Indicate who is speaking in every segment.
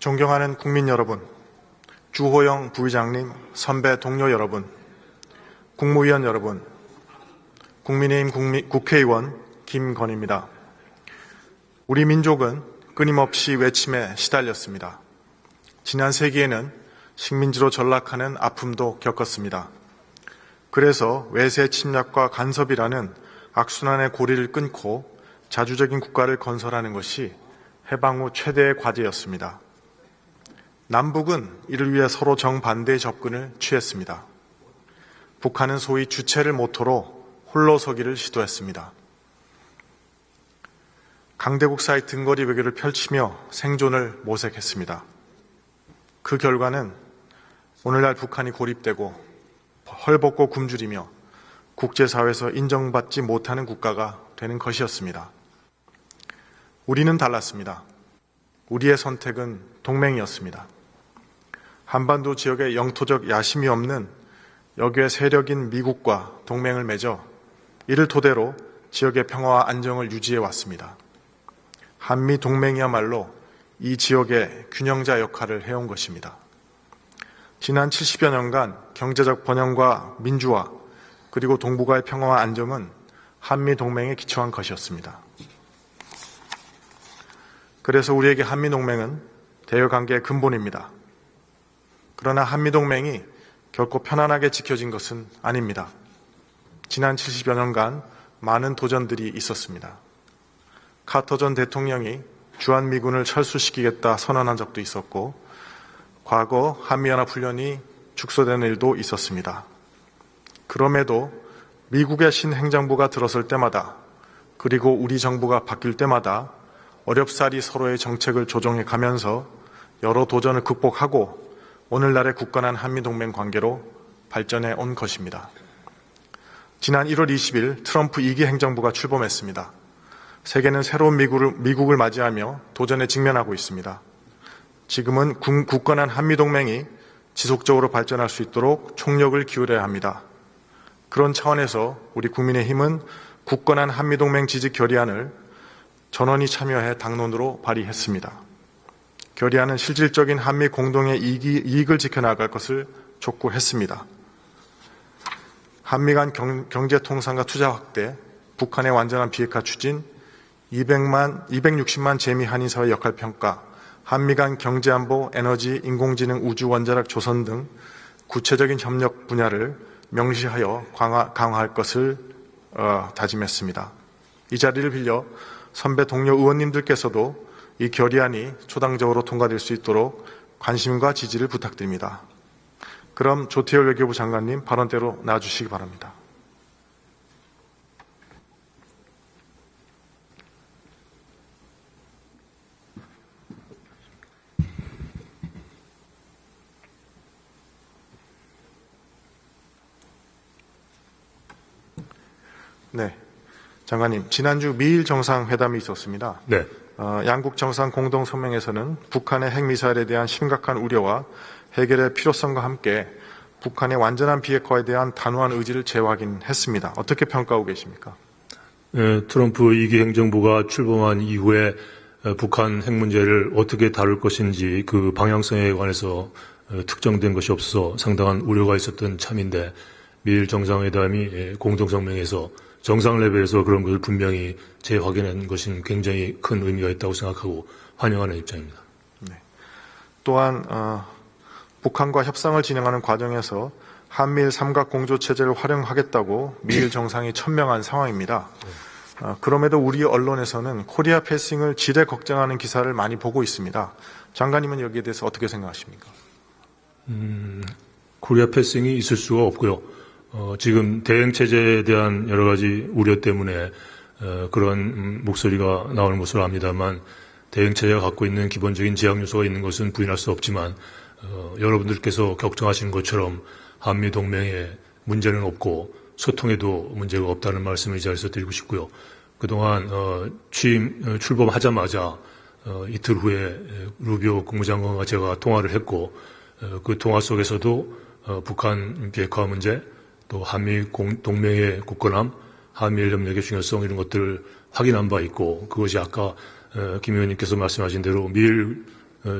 Speaker 1: 존경하는 국민 여러분, 주호영 부의장님, 선배 동료 여러분, 국무위원 여러분, 국민의힘 국회의원 김건희입니다. 우리 민족은 끊임없이 외침에 시달렸습니다. 지난 세기에는 식민지로 전락하는 아픔도 겪었습니다. 그래서 외세 침략과 간섭이라는 악순환의 고리를 끊고 자주적인 국가를 건설하는 것이 해방 후 최대의 과제였습니다. 남북은 이를 위해 서로 정반대의 접근을 취했습니다. 북한은 소위 주체를 모토로 홀로서기를 시도했습니다. 강대국 사이 등거리 외교를 펼치며 생존을 모색했습니다. 그 결과는 오늘날 북한이 고립되고 헐벗고 굶주리며 국제사회에서 인정받지 못하는 국가가 되는 것이었습니다. 우리는 달랐습니다. 우리의 선택은 동맹이었습니다. 한반도 지역에 영토적 야심이 없는 역외 세력인 미국과 동맹을 맺어 이를 토대로 지역의 평화와 안정을 유지해 왔습니다. 한미 동맹이야말로 이 지역의 균형자 역할을 해온 것입니다. 지난 70여 년간 경제적 번영과 민주화 그리고 동북아의 평화와 안정은 한미 동맹에 기초한 것이었습니다. 그래서 우리에게 한미 동맹은 대여 관계의 근본입니다. 그러나 한미 동맹이 결코 편안하게 지켜진 것은 아닙니다. 지난 70여 년간 많은 도전들이 있었습니다. 카터 전 대통령이 주한미군을 철수시키겠다 선언한 적도 있었고 과거 한미연합훈련이 축소되는 일도 있었습니다. 그럼에도 미국의 신행정부가 들어설 때마다 그리고 우리 정부가 바뀔 때마다 어렵사리 서로의 정책을 조정해 가면서 여러 도전을 극복하고 오늘날의 굳건한 한미동맹 관계로 발전해 온 것입니다. 지난 1월 20일 트럼프 2기 행정부가 출범했습니다. 세계는 새로운 미국을 맞이하며 도전에 직면하고 있습니다. 지금은 굳건한 한미동맹이 지속적으로 발전할 수 있도록 총력을 기울여야 합니다. 그런 차원에서 우리 국민의힘은 굳건한 한미동맹 지지 결의안을 전원이 참여해 당론으로 발의했습니다. 결의안은 실질적인 한미 공동의 이익을 지켜나갈 것을 촉구했습니다. 한미 간 경제 통상과 투자 확대, 북한의 완전한 비핵화 추진, 260만 재미 한인사회 역할 평가, 한미 간 경제안보, 에너지, 인공지능, 우주, 원자력, 조선 등 구체적인 협력 분야를 명시하여 강화할 것을 다짐했습니다. 이 자리를 빌려 선배 동료 의원님들께서도 이 결의안이 초당적으로 통과될 수 있도록 관심과 지지를 부탁드립니다. 그럼 조태열 외교부 장관님 발언대로 나와주시기 바랍니다. 네, 장관님, 지난주 미일 정상회담이 있었습니다.
Speaker 2: 네.
Speaker 1: 양국 정상 공동성명에서는 북한의 핵미사일에 대한 심각한 우려와 해결의 필요성과 함께 북한의 완전한 비핵화에 대한 단호한 의지를 재확인했습니다. 어떻게 평가하고 계십니까?
Speaker 2: 트럼프 2기 행정부가 출범한 이후에 북한 핵 문제를 어떻게 다룰 것인지 그 방향성에 관해서 특정된 것이 없어서 상당한 우려가 있었던 참인데 미일 정상회담이 공동성명에서 정상 레벨에서 그런 것을 분명히 재확인한 것은 굉장히 큰 의미가 있다고 생각하고 환영하는 입장입니다.
Speaker 1: 네. 또한 북한과 협상을 진행하는 과정에서 한미일 삼각공조체제를 활용하겠다고 미일 정상이 천명한 상황입니다. 그럼에도 우리 언론에서는 코리아 패싱을 지레 걱정하는 기사를 많이 보고 있습니다. 장관님은 여기에 대해서 어떻게 생각하십니까?
Speaker 2: 코리아 패싱이 있을 수가 없고요. 지금 대응체제에 대한 여러 가지 우려 때문에 그런 목소리가 나오는 것으로 압니다만 대응체제가 갖고 있는 기본적인 제약 요소가 있는 것은 부인할 수 없지만 여러분들께서 걱정하시는 것처럼 한미동맹에 문제는 없고 소통에도 문제가 없다는 말씀을 이 자리에서 드리고 싶고요. 그동안 출범하자마자 이틀 후에 루비오 국무장관과 제가 통화를 했고 그 통화 속에서도 북한 비핵화 문제 또 한미 동맹의 굳건함, 한미일 협력의 중요성 이런 것들을 확인한 바 있고 그것이 아까 김 의원님께서 말씀하신 대로 미일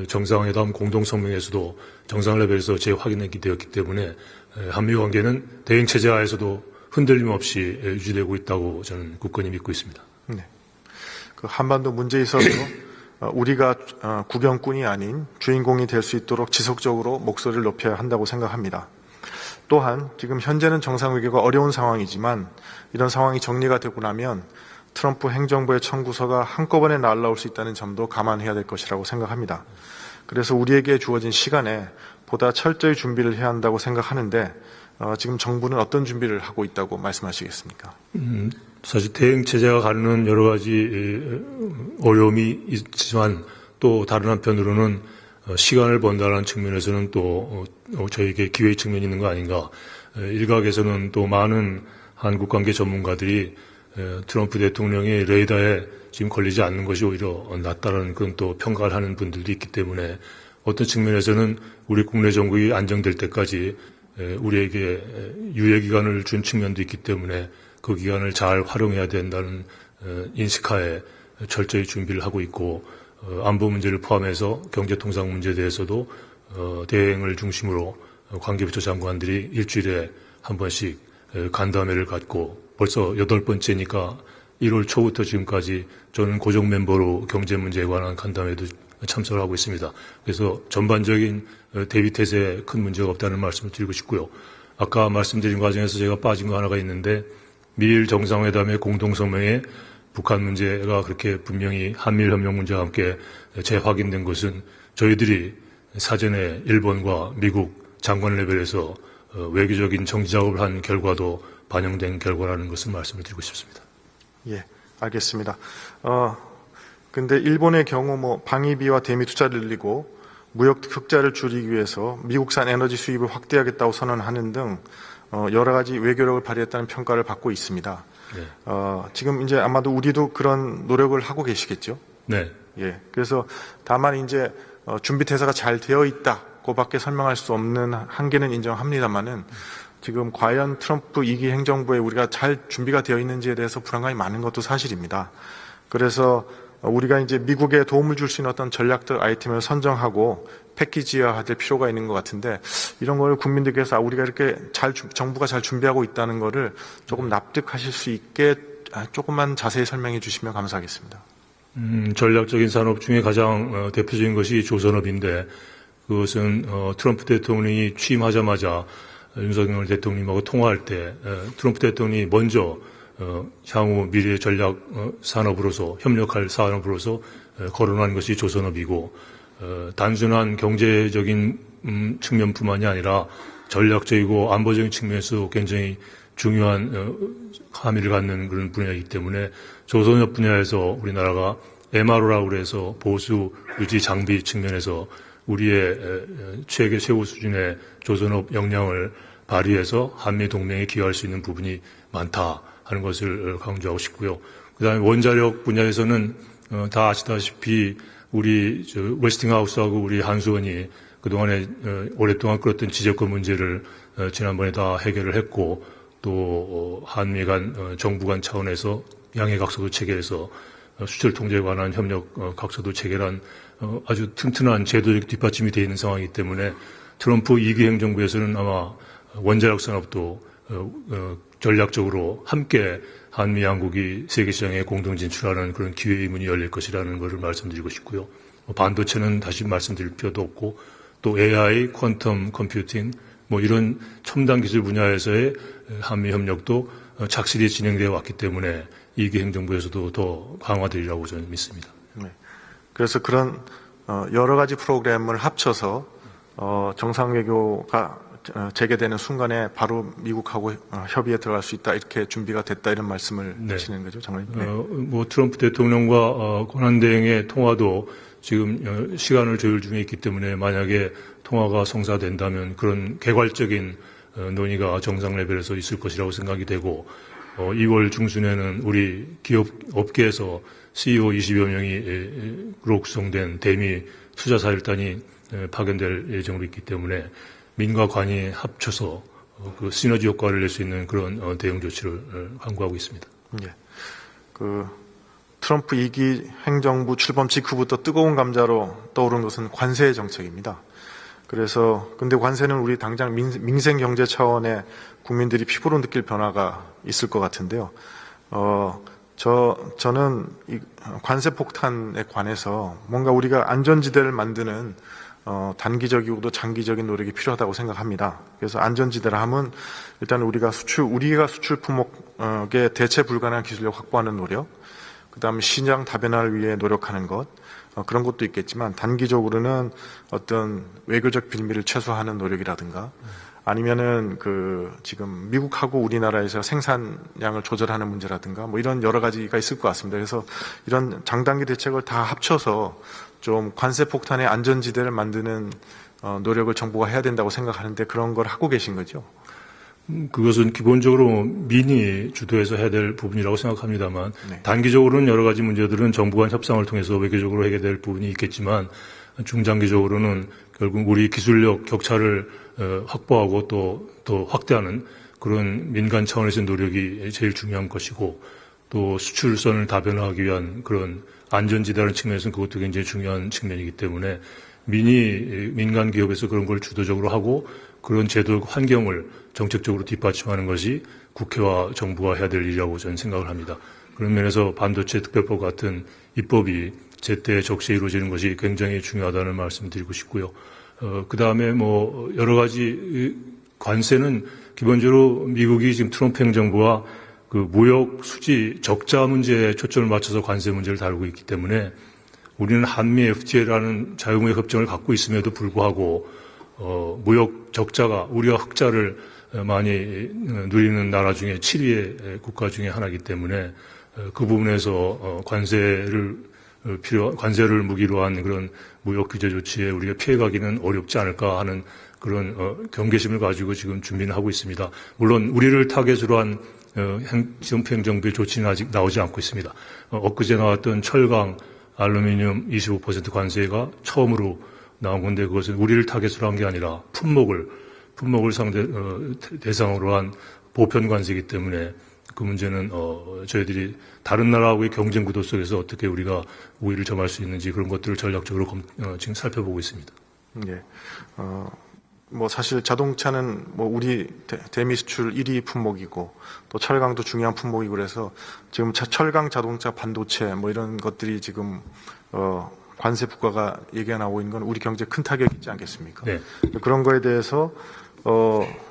Speaker 2: 정상회담 공동성명에서도 정상 레벨에서 재확인되기 되었기 때문에 한미 관계는 대응 체제 하에서도 흔들림 없이 유지되고 있다고 저는 굳건히 믿고 있습니다.
Speaker 1: 네. 그 한반도 문제에 있어서 우리가 구경꾼이 아닌 주인공이 될 수 있도록 지속적으로 목소리를 높여야 한다고 생각합니다. 또한 지금 현재는 정상외교가 어려운 상황이지만 이런 상황이 정리가 되고 나면 트럼프 행정부의 청구서가 한꺼번에 날라올 수 있다는 점도 감안해야 될 것이라고 생각합니다. 그래서 우리에게 주어진 시간에 보다 철저히 준비를 해야 한다고 생각하는데 지금 정부는 어떤 준비를 하고 있다고 말씀하시겠습니까?
Speaker 2: 사실 대응 체제가 갖는 여러 가지 어려움이 있지만 또 다른 한편으로는 시간을 번다는 측면에서는 또 저에게 기회의 측면이 있는 거 아닌가. 일각에서는 또 많은 한국 관계 전문가들이 트럼프 대통령의 레이더에 지금 걸리지 않는 것이 오히려 낫다는 그런 또 평가를 하는 분들도 있기 때문에 어떤 측면에서는 우리 국내 정국이 안정될 때까지 우리에게 유예 기간을 준 측면도 있기 때문에 그 기간을 잘 활용해야 된다는 인식하에 철저히 준비를 하고 있고 안보 문제를 포함해서 경제통상 문제에 대해서도 대응을 중심으로 관계부처 장관들이 일주일에 한 번씩 간담회를 갖고 벌써 8번째니까 1월 초부터 지금까지 저는 고정 멤버로 경제 문제에 관한 간담회도 참석을 하고 있습니다. 그래서 전반적인 대비 태세에 큰 문제가 없다는 말씀을 드리고 싶고요. 아까 말씀드린 과정에서 제가 빠진 거 하나가 있는데 미일 정상회담의 공동성명에 북한 문제가 그렇게 분명히 한미일 협력 문제와 함께 재확인된 것은 저희들이 사전에 일본과 미국 장관 레벨에서 외교적인 정지 작업을 한 결과도 반영된 결과라는 것을 말씀을 드리고 싶습니다.
Speaker 1: 예, 알겠습니다. 근데 일본의 경우 방위비와 대미 투자를 늘리고 무역 흑자를 줄이기 위해서 미국산 에너지 수입을 확대하겠다고 선언하는 등 여러 가지 외교력을 발휘했다는 평가를 받고 있습니다.
Speaker 2: 네.
Speaker 1: 지금 이제 아마도 우리도 그런 노력을 하고 계시겠죠?
Speaker 2: 네.
Speaker 1: 예. 그래서 다만 이제 준비 태세가 잘 되어 있다고밖에 설명할 수 없는 한계는 인정합니다만은 지금 과연 트럼프 2기 행정부에 우리가 잘 준비가 되어 있는지에 대해서 불안감이 많은 것도 사실입니다. 그래서 우리가 이제 미국에 도움을 줄 수 있는 어떤 전략적 아이템을 선정하고 패키지화할 필요가 있는 것 같은데 이런 걸 국민들께서 우리가 이렇게 정부가 잘 준비하고 있다는 거를 조금 납득하실 수 있게 조금만 자세히 설명해 주시면 감사하겠습니다.
Speaker 2: 전략적인 산업 중에 가장 대표적인 것이 조선업인데 그것은 트럼프 대통령이 취임하자마자 윤석열 대통령하고 통화할 때 트럼프 대통령이 먼저 향후 미래 전략 산업으로서 협력할 산업으로서 거론한 것이 조선업이고 단순한 경제적인 측면뿐만이 아니라 전략적이고 안보적인 측면에서 굉장히 중요한 함의를 갖는 그런 분야이기 때문에 조선업 분야에서 우리나라가 MRO라고 해서 보수 유지 장비 측면에서 우리의 세계 최고 수준의 조선업 역량을 발휘해서 한미 동맹에 기여할 수 있는 부분이 많다 하는 것을 강조하고 싶고요. 그다음에 원자력 분야에서는 다 아시다시피 우리 웨스팅하우스하고 우리 한수원이 그동안에 오랫동안 끌었던 지적권 문제를 지난번에 다 해결을 했고 또 한미 간 정부 간 차원에서 양해 각서도 체결해서 수출 통제에 관한 협력 각서도 체결한 아주 튼튼한 제도적 뒷받침이 되어 있는 상황이기 때문에 트럼프 2기 행정부에서는 아마 원자력 산업도 전략적으로 함께 한미 양국이 세계 시장에 공동 진출하는 그런 기회의 문이 열릴 것이라는 것을 말씀드리고 싶고요. 반도체는 다시 말씀드릴 필요도 없고 또 AI, 퀀텀 컴퓨팅 이런 첨단 기술 분야에서의 한미 협력도 착실히 진행되어 왔기 때문에 2기 행정부에서도 더 강화되리라고 저는 믿습니다.
Speaker 1: 네. 그래서 그런 여러 가지 프로그램을 합쳐서 정상외교가 재개되는 순간에 바로 미국하고 협의에 들어갈 수 있다 이렇게 준비가 됐다 이런 말씀을 하시는 거죠, 장관님? 네.
Speaker 2: 트럼프 대통령과 권한대행의 통화도 지금 시간을 조율 중에 있기 때문에 만약에 통화가 성사된다면 그런 개괄적인 논의가 정상 레벨에서 있을 것이라고 생각이 되고 2월 중순에는 우리 기업 업계에서 CEO 20여 명으로 구성된 대미 투자사일단이 파견될 예정으로 있기 때문에 민과 관이 합쳐서 그 시너지 효과를 낼 수 있는 그런 대응 조치를 강구하고 있습니다.
Speaker 1: 예. 트럼프 2기 행정부 출범 직후부터 뜨거운 감자로 떠오른 것은 관세 정책입니다. 그래서 근데 관세는 우리 당장 민생 경제 차원의 국민들이 피부로 느낄 변화가 있을 것 같은데요. 저는 이 관세 폭탄에 관해서 뭔가 우리가 안전지대를 만드는 단기적이고도 장기적인 노력이 필요하다고 생각합니다. 그래서 안전지대라 하면 일단 우리가 수출 품목에 대체 불가능한 기술력 확보하는 노력, 그다음 시장 다변화를 위해 노력하는 것, 그런 것도 있겠지만 단기적으로는 어떤 외교적 빌미를 최소화하는 노력이라든가 아니면은 지금 미국하고 우리나라에서 생산량을 조절하는 문제라든가 뭐 이런 여러 가지가 있을 것 같습니다. 그래서 이런 장단기 대책을 다 합쳐서 좀 관세 폭탄의 안전지대를 만드는 노력을 정부가 해야 된다고 생각하는데 그런 걸 하고 계신 거죠?
Speaker 2: 그것은 기본적으로 민이 주도해서 해야 될 부분이라고 생각합니다만
Speaker 1: 네.
Speaker 2: 단기적으로는 여러 가지 문제들은 정부 간 협상을 통해서 외교적으로 해결될 부분이 있겠지만 중장기적으로는 결국 우리 기술력 격차를 확보하고 또 확대하는 그런 민간 차원에서의 노력이 제일 중요한 것이고 또 수출선을 다변화하기 위한 그런 안전지대라는 측면에서는 그것도 굉장히 중요한 측면이기 때문에 민간 기업에서 그런 걸 주도적으로 하고 그런 제도 환경을 정책적으로 뒷받침하는 것이 국회와 정부가 해야 될 일이라고 저는 생각을 합니다. 그런 면에서 반도체 특별법 같은 입법이 제때 적시에 이루어지는 것이 굉장히 중요하다는 말씀을 드리고 싶고요. 그 다음에 뭐 여러 가지 관세는 기본적으로 미국이 지금 트럼프 행정부와 그 무역 수지 적자 문제에 초점을 맞춰서 관세 문제를 다루고 있기 때문에 우리는 한미 FTA라는 자유무역 협정을 갖고 있음에도 불구하고 무역 적자가 우리와 흑자를 많이 누리는 나라 중에 7위의 국가 중에 하나이기 때문에 그 부분에서 관세를 무기로 한 그런 무역 규제 조치에 우리가 피해가기는 어렵지 않을까 하는 그런 경계심을 가지고 지금 준비는 하고 있습니다. 물론 우리를 타겟으로 한 트럼프 행정부의 조치는 아직 나오지 않고 있습니다. 엊그제 나왔던 철강, 알루미늄 25% 관세가 처음으로 나온 건데 그것은 우리를 타겟으로 한 게 아니라 품목을 대상으로 한 보편 관세이기 때문에 그 문제는 저희들이 다른 나라하고의 경쟁 구도 속에서 어떻게 우리가 우위를 점할 수 있는지 그런 것들을 전략적으로 지금 살펴보고 있습니다.
Speaker 1: 예. 뭐 사실 자동차는 뭐 우리 대미 수출 1위 품목이고 또 철강도 중요한 품목이고 그래서 지금 철강, 자동차, 반도체 뭐 이런 것들이 지금 관세 부과가 얘기가 나오고 있는 건 우리 경제에 큰 타격이 있지 않겠습니까?
Speaker 2: 네.
Speaker 1: 그런 거에 대해서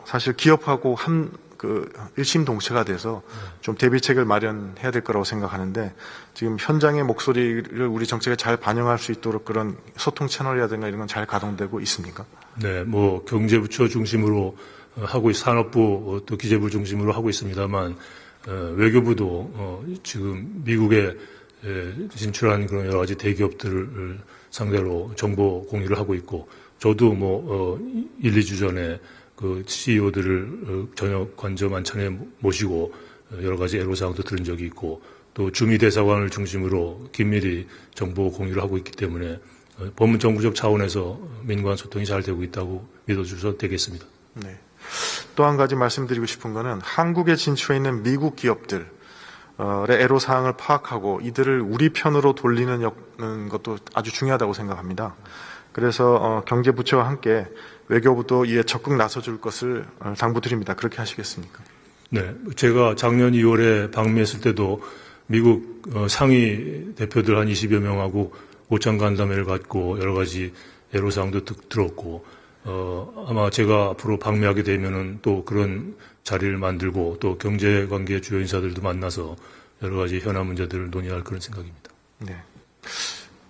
Speaker 1: 사실 기업하고 일심동체가 돼서 좀 대비책을 마련해야 될 거라고 생각하는데 지금 현장의 목소리를 우리 정책에 잘 반영할 수 있도록 그런 소통 채널이라든가 이런 건 잘 가동되고 있습니까?
Speaker 2: 네, 뭐 경제부처 중심으로 하고 산업부 또 기재부 중심으로 하고 있습니다만 외교부도 지금 미국에 진출한 그런 여러 가지 대기업들을 상대로 정보 공유를 하고 있고 저도 뭐 1, 2주 전에 그 CEO들을 저녁 관저 만찬에 모시고 여러 가지 애로사항도 들은 적이 있고 또 주미 대사관을 중심으로 긴밀히 정보 공유를 하고 있기 때문에 법문 정부적 차원에서 민관 소통이 잘 되고 있다고 믿어주셔도 되겠습니다.
Speaker 1: 네. 또 한 가지 말씀드리고 싶은 거는 한국에 진출해 있는 미국 기업들의 애로사항을 파악하고 이들을 우리 편으로 돌리는 것도 아주 중요하다고 생각합니다. 그래서 경제부처와 함께 외교부도 이에 적극 나서줄 것을 당부드립니다. 그렇게 하시겠습니까?
Speaker 2: 네, 제가 작년 2월에 방미했을 때도 미국 상위 대표들 한 20여 명하고 오찬 간담회를 갖고 여러 가지 애로사항도 들었고 아마 제가 앞으로 방미하게 되면은 또 그런 자리를 만들고 또 경제관계 주요 인사들도 만나서 여러 가지 현안 문제들을 논의할 그런 생각입니다.
Speaker 1: 네.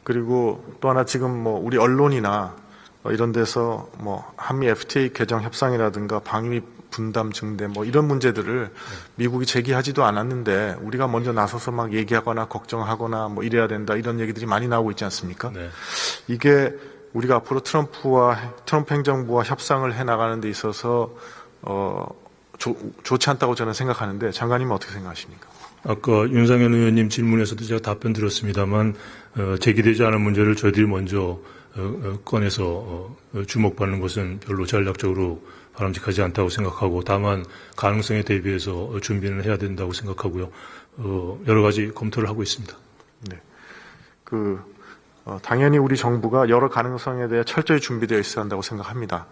Speaker 1: 그리고 또 하나 지금 뭐 우리 언론이나 이런 데서 뭐 한미 FTA 개정 협상이라든가 방위 분담 증대 뭐 이런 문제들을 미국이 제기하지도 않았는데 우리가 먼저 나서서 막 얘기하거나 걱정하거나 뭐 이래야 된다 이런 얘기들이 많이 나오고 있지 않습니까?
Speaker 2: 네.
Speaker 1: 이게 우리가 앞으로 트럼프 행정부와 협상을 해 나가는 데 있어서 좋지 않다고 저는 생각하는데 장관님은 어떻게 생각하십니까?
Speaker 2: 아까 윤상현 의원님 질문에서도 제가 답변 드렸습니다만 제기되지 않은 문제를 저희들이 먼저 꺼내서 주목받는 것은 별로 전략적으로 바람직하지 않다고 생각하고 다만 가능성에 대비해서 준비는 해야 된다고 생각하고요. 여러 가지 검토를 하고 있습니다.
Speaker 1: 당연히 우리 정부가 여러 가능성에 대해 철저히 준비되어 있어야 한다고 생각합니다.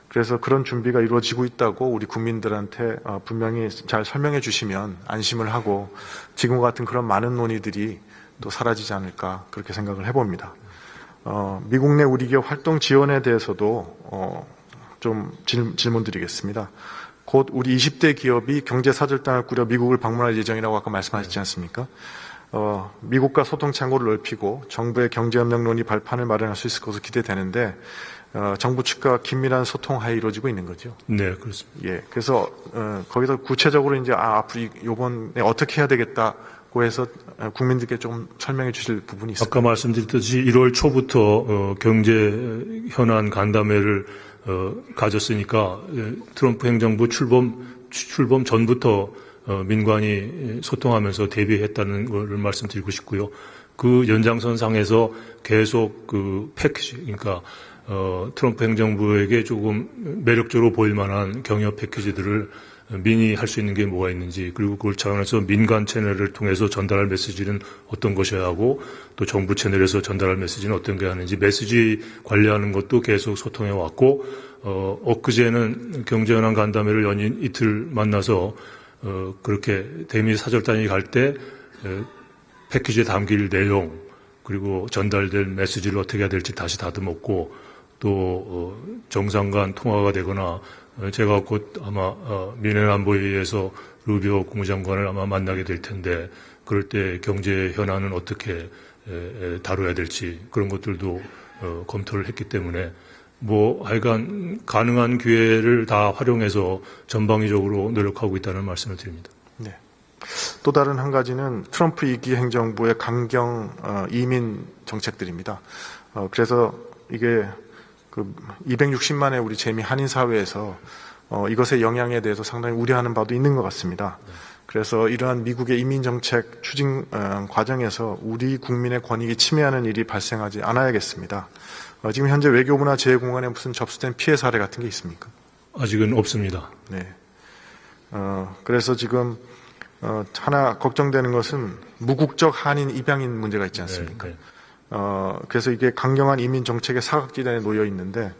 Speaker 1: 그래서 그런 준비가 이루어지고 있다고 우리 국민들한테 분명히 잘 설명해 주시면 안심을 하고 지금과 같은 그런 많은 논의들이 또 사라지지 않을까 그렇게 생각을 해봅니다. 미국 내 우리 기업 활동 지원에 대해서도 좀 질문 드리겠습니다. 곧 우리 20대 기업이 경제사절단을 꾸려 미국을 방문할 예정이라고 아까 말씀하셨지 않습니까? 미국과 소통 창구를 넓히고 정부의 경제협력론이 발판을 마련할 수 있을 것으로 기대되는데 정부 측과 긴밀한 소통하에 이루어지고 있는 거죠.
Speaker 2: 네, 그렇습니다.
Speaker 1: 예, 그래서 거기서 구체적으로 이제 앞으로 이번에 어떻게 해야 되겠다고 해서 국민들께 좀 설명해 주실 부분이 있습니다.
Speaker 2: 아까 말씀드렸듯이 1월 초부터 경제 현안 간담회를 가졌으니까 트럼프 행정부 출범 전부터 민관이 소통하면서 대비했다는 것을 말씀드리고 싶고요. 그 연장선상에서 계속 그 패키지, 그러니까 트럼프 행정부에게 조금 매력적으로 보일 만한 경협 패키지들을 민이 할 수 있는 게 뭐가 있는지, 그리고 그걸 차원에서 민간 채널을 통해서 전달할 메시지는 어떤 것이어야 하고, 또 정부 채널에서 전달할 메시지는 어떤 게 하는지 메시지 관리하는 것도 계속 소통해 왔고, 엊그제는 경제현안 간담회를 연인 이틀 만나서 그렇게 대미 사절단이 갈 때 패키지에 담길 내용, 그리고 전달될 메시지를 어떻게 해야 될지 다시 다듬었고, 또 정상 간 통화가 되거나 제가 곧 아마 미넨 안보회의에서 루비오 국무장관을 아마 만나게 될 텐데, 그럴 때 경제 현안은 어떻게 다뤄야 될지 그런 것들도 검토를 했기 때문에 하여간 가능한 기회를 다 활용해서 전방위적으로 노력하고 있다는 말씀을 드립니다.
Speaker 1: 네. 또 다른 한 가지는 트럼프 2기 행정부의 강경 이민 정책들입니다. 그래서 이게 260만의 우리 재미 한인 사회에서 이것의 영향에 대해서 상당히 우려하는 바도 있는 것 같습니다. 그래서 이러한 미국의 이민 정책 추진 과정에서 우리 국민의 권익이 침해하는 일이 발생하지 않아야겠습니다. 지금 현재 외교부나 제 공안에 무슨 접수된 피해 사례 같은 게 있습니까?
Speaker 2: 아직은 없습니다.
Speaker 1: 네. 그래서 지금 하나 걱정되는 것은 무국적 한인 입양인 문제가 있지 않습니까?
Speaker 2: 네.
Speaker 1: 그래서 이게 강경한 이민 정책의 사각지대에 놓여 있는데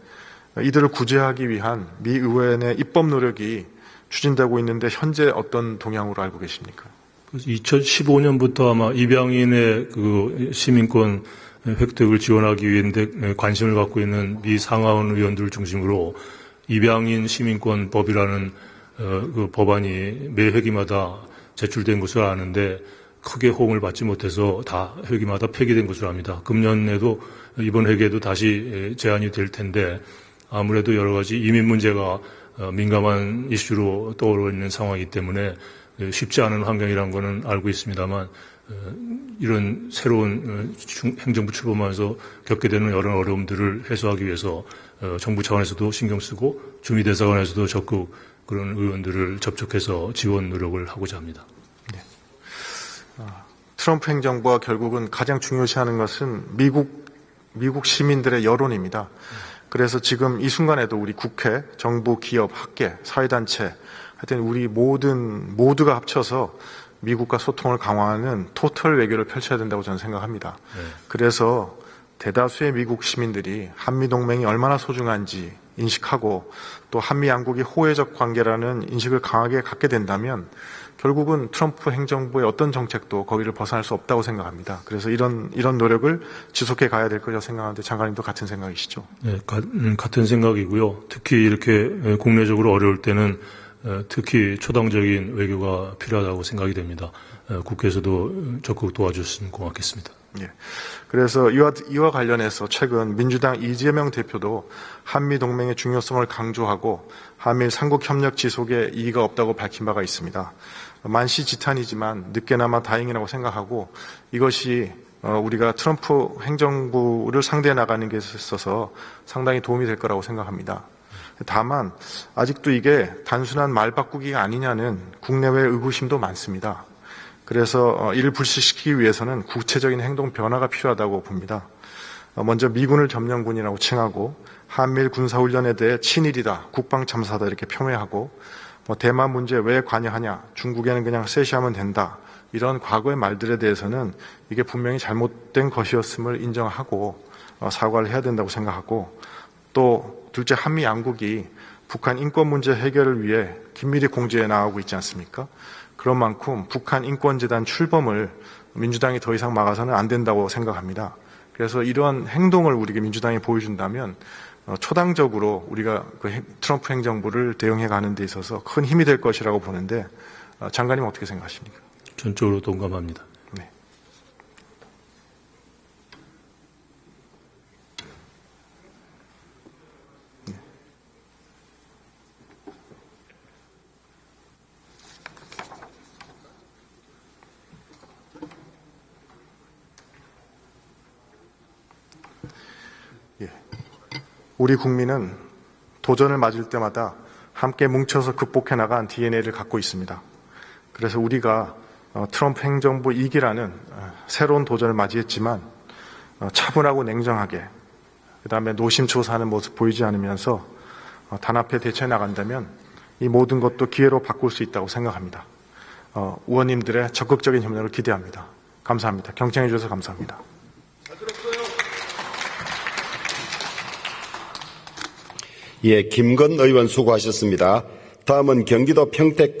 Speaker 1: 이들을 구제하기 위한 미 의회 내 입법 노력이 추진되고 있는데 현재 어떤 동향으로 알고 계십니까?
Speaker 2: 2015년부터 아마 입양인의 그 시민권 획득을 지원하기 위해 관심을 갖고 있는 미 상하원 의원들을 중심으로 입양인 시민권 법이라는 그 법안이 매 회기마다 제출된 것으로 아는데 크게 호응을 받지 못해서 다 회기마다 폐기된 것으로 압니다. 금년에도 이번 회기에도 다시 제안이 될 텐데 아무래도 여러 가지 이민 문제가 민감한 이슈로 떠오르고 있는 상황이기 때문에 쉽지 않은 환경이라는 것은 알고 있습니다만 이런 새로운 행정부 출범하면서 겪게 되는 여러 어려움들을 해소하기 위해서 정부 차원에서도 신경 쓰고 주미대사관에서도 적극 그런 의원들을 접촉해서 지원 노력을 하고자 합니다.
Speaker 1: 네. 트럼프 행정부가 결국은 가장 중요시하는 것은 미국 시민들의 여론입니다. 그래서 지금 이 순간에도 우리 국회, 정부, 기업, 학계, 사회단체, 하여튼 우리 모두가 합쳐서 미국과 소통을 강화하는 토털 외교를 펼쳐야 된다고 저는 생각합니다.
Speaker 2: 네.
Speaker 1: 그래서 대다수의 미국 시민들이 한미동맹이 얼마나 소중한지 인식하고 또 한미 양국이 호혜적 관계라는 인식을 강하게 갖게 된다면 결국은 트럼프 행정부의 어떤 정책도 거기를 벗어날 수 없다고 생각합니다. 그래서 이런 노력을 지속해 가야 될 거라고 생각하는데 장관님도 같은 생각이시죠?
Speaker 2: 네, 같은 생각이고요. 특히 이렇게 국내적으로 어려울 때는 특히 초당적인 외교가 필요하다고 생각이 됩니다. 국회에서도 적극 도와주셨으면 고맙겠습니다.
Speaker 1: 예. 그래서 이와 관련해서 최근 민주당 이재명 대표도 한미 동맹의 중요성을 강조하고 한미일 삼국 협력 지속에 이의가 없다고 밝힌 바가 있습니다. 만시지탄이지만 늦게나마 다행이라고 생각하고 이것이 우리가 트럼프 행정부를 상대해 나가는 게 있어서 상당히 도움이 될 거라고 생각합니다. 다만 아직도 이게 단순한 말 바꾸기가 아니냐는 국내외 의구심도 많습니다. 그래서 이를 불식시키기 위해서는 구체적인 행동 변화가 필요하다고 봅니다. 먼저 미군을 점령군이라고 칭하고 한미일 군사훈련에 대해 친일이다, 국방참사다 이렇게 표명하고 대만 문제 왜 관여하냐, 중국에는 그냥 세시하면 된다 이런 과거의 말들에 대해서는 이게 분명히 잘못된 것이었음을 인정하고 사과를 해야 된다고 생각하고, 또 둘째, 한미 양국이 북한 인권 문제 해결을 위해 긴밀히 공조해 나가고 있지 않습니까? 그런 만큼 북한 인권재단 출범을 민주당이 더 이상 막아서는 안 된다고 생각합니다. 그래서 이러한 행동을 우리가 민주당이 보여준다면 초당적으로 우리가 그 트럼프 행정부를 대응해 가는 데 있어서 큰 힘이 될 것이라고 보는데, 장관님 어떻게 생각하십니까?
Speaker 2: 전적으로 동감합니다.
Speaker 1: 네. 예. 우리 국민은 도전을 맞을 때마다 함께 뭉쳐서 극복해 나간 DNA를 갖고 있습니다. 그래서 우리가 트럼프 행정부 2기라는 새로운 도전을 맞이했지만 차분하고 냉정하게, 그다음에 노심초사하는 모습 보이지 않으면서 단합해 대처해 나간다면 이 모든 것도 기회로 바꿀 수 있다고 생각합니다. 의원님들의 적극적인 협력을 기대합니다. 감사합니다. 경청해 주셔서 감사합니다.
Speaker 3: 예, 김건 의원 수고하셨습니다. 다음은 경기도 평택갑